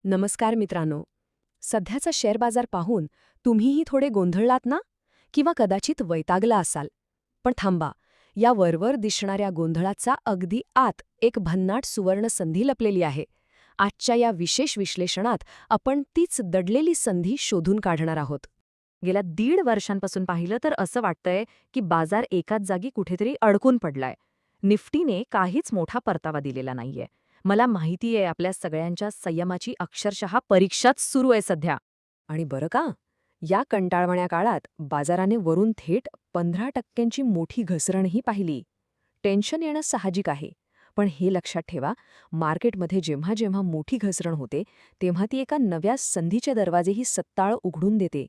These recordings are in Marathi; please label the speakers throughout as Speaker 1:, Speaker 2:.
Speaker 1: नमस्कार मित्रांनो. सध्याचा शेअर बाजार पाहून तुम्हीही थोडे गोंधळलात ना? किंवा कदाचित वैतागला असाल. पण थांबा, या वरवर दिसणाऱ्या गोंधळाचा अगदी आत एक भन्नाट सुवर्ण संधी लपलेली आहे. आजच्या या विशेष विश्लेषणात आपण तीच दडलेली संधी शोधून काढणार आहोत.
Speaker 2: गेल्या 1.5 वर्षांपासून पाहिलं तर असं वाटतंय की बाजार एकाच जागी कुठेतरी अडकून पडलाय. निफ्टीने काहीच मोठा परतावा दिलेला नाहीये. मला माहिती आहे आपल्या सगळ्यांच्या संयमाची अक्षरशः परीक्षाच सुरू आहे सध्या.
Speaker 1: आणि बरं का, या कंटाळवाण्या काळात बाजाराने वरून थेट 15% मोठी घसरणही पाहिली. टेन्शन येणं साहजिक आहे, पण हे लक्षात ठेवा, मार्केटमध्ये जेव्हा जेव्हा मोठी घसरण होते तेव्हा ती एका नव्या संधीचे दरवाजेही सत्ताळ उघडून देते.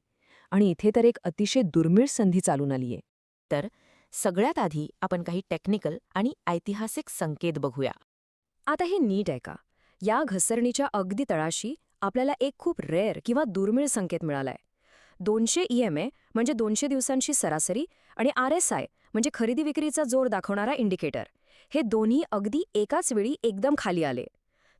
Speaker 1: आणि इथे तर एक अतिशय दुर्मिळ संधी चालून आलीये.
Speaker 2: तर सगळ्यात आधी आपण काही टेक्निकल आणि ऐतिहासिक संकेत बघूया.
Speaker 1: आता हे नीट आहे का? या घसरणीच्या अगदी तळाशी आपल्याला एक खूप रेअर किंवा दुर्मिळ संकेत मिळालाय. 200 EMA म्हणजे 200 दिवसांची सरासरी आणि RSI म्हणजे खरेदी विक्रीचा जोर दाखवणारा इंडिकेटर. हे दोन्ही अगदी एकाच वेळी एकदम खाली आले.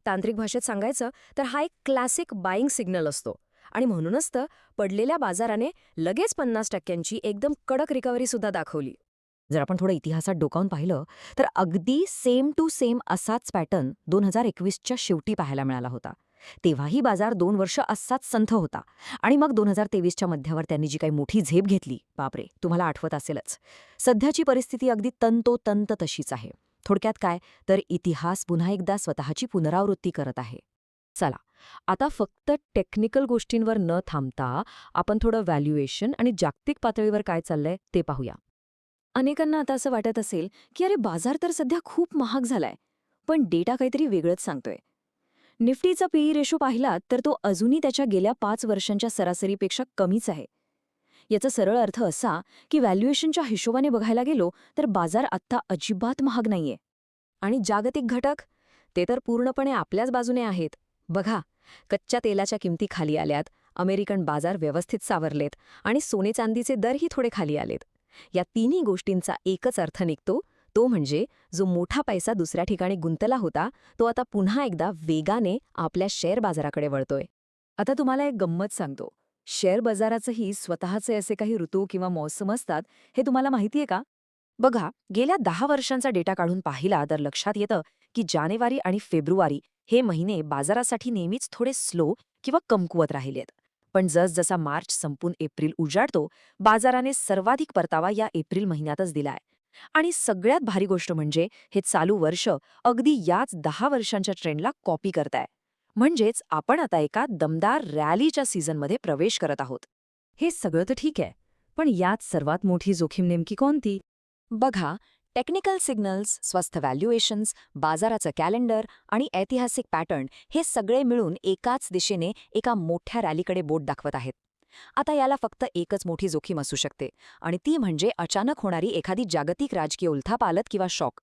Speaker 1: तांत्रिक भाषेत सांगायचं तर हा एक क्लासिक बाईंग सिग्नल असतो. आणि म्हणूनच तर पडलेल्या बाजाराने लगेच 50%ची एकदम कडक रिकव्हरी सुद्धा दाखवली.
Speaker 2: जर आपण थोडं इतिहासात डोकावून पाहिलं तर अगदी सेम टू सेम असाच पॅटर्न 2021च्या शेवटी पाहायला मिळाला होता. तेव्हाही बाजार 2 वर्ष असाच संथ होता. आणि मग 2023च्या मध्यावर त्यांनी जी काही मोठी झेप घेतली, बापरे, तुम्हाला आठवत असेलच. सध्याची परिस्थिती अगदी तंतोतंत तशीच आहे. थोडक्यात काय, तर इतिहास पुन्हा एकदा स्वतःची पुनरावृत्ती करत आहे.
Speaker 1: चला, आता फक्त टेक्निकल गोष्टींवर न थांबता आपण थोडं व्हॅल्युएशन आणि जागतिक पातळीवर काय चाललंय ते पाहूया. अनेकांना आता असं वाटत असेल की अरे, बाजार तर सध्या खूप महाग झालाय, पण डेटा काहीतरी वेगळंच सांगतोय. निफ्टीचा पीई रेशो पाहिलात तर तो अजूनही त्याच्या गेल्या 5 वर्षांच्या सरासरीपेक्षा कमीच आहे. याचा सरळ अर्थ असा की व्हॅल्युएशनच्या हिशोबाने बघायला गेलो तर बाजार आत्ता अजिबात महाग नाहीये. आणि जागतिक घटक, ते तर पूर्णपणे आपल्याच बाजूने आहेत. बघा, कच्च्या तेलाच्या किमती खाली आल्यात, अमेरिकन बाजार व्यवस्थित सावरलेत आणि सोने चांदीचे दरही थोडे खाली आलेत. या तिन्ही गोष्टींचा एकच अर्थ निघतो, तो म्हणजे जो मोठा पैसा दुसऱ्या ठिकाणी गुंतला होता तो आता पुन्हा एकदा वेगाने आपल्या शेअर बाजाराकडे वळतोय. आता तुम्हाला एक गंमत सांगतो. शेअर बाजाराचंही स्वतःचे असे काही ऋतू किंवा मौसम असतात, हे तुम्हाला माहितीये का? बघा, गेल्या 10 वर्षांचा डेटा काढून पाहिला तर लक्षात येतं की जानेवारी आणि फेब्रुवारी हे महिने बाजारासाठी नेहमीच थोडे स्लो किंवा कमकुवत राहिलेत. पण जसजसा मार्च संपून एप्रिल उजाडतो, बाजाराने सर्वाधिक परतावा या एप्रिल महिन्यातच दिलाय. आणि सगळ्यात भारी गोष्ट म्हणजे हे चालू वर्ष अगदी याच 10 वर्षांच्या ट्रेंडला कॉपी करताय. म्हणजेच आपण आता एका दमदार रॅलीच्या सीझनमध्ये प्रवेश करत आहोत. हे सगळं तर ठीक आहे, पण यात सर्वात मोठी जोखीम नेमकी कोणती? बघा, टेक्निकल सिग्नल्स, स्वस्थ व्हॅल्युएशन्स, बाजाराचं कॅलेंडर आणि ऐतिहासिक पॅटर्न हे सगळे मिळून एकाच दिशेने एका मोठ्या रॅलीकडे बोट दाखवत आहेत. आता याला फक्त एकच मोठी जोखीम असू शकते, आणि ती म्हणजे अचानक होणारी एखादी जागतिक राजकीय उलथापालट किंवा शॉक.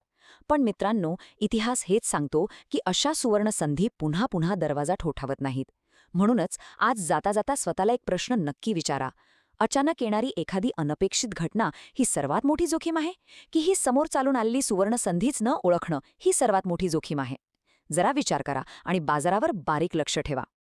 Speaker 1: पण मित्रांनो, इतिहास हेच सांगतो की अशा सुवर्ण संधी पुन्हा पुन्हा दरवाजा ठोठावत नाहीत. म्हणूनच आज जाता जाता स्वतःला एक प्रश्न नक्की विचारा. अचानक येणारी एखादी अनपेक्षित घटना ही सर्वात मोठी जोखीम आहे, की ही समोर चालून आलेली सुवर्ण संधीच न ओळखणं ही सर्वात मोठी जोखीम आहे? जरा विचार करा आणि बाजारावर बारीक लक्ष ठेवा.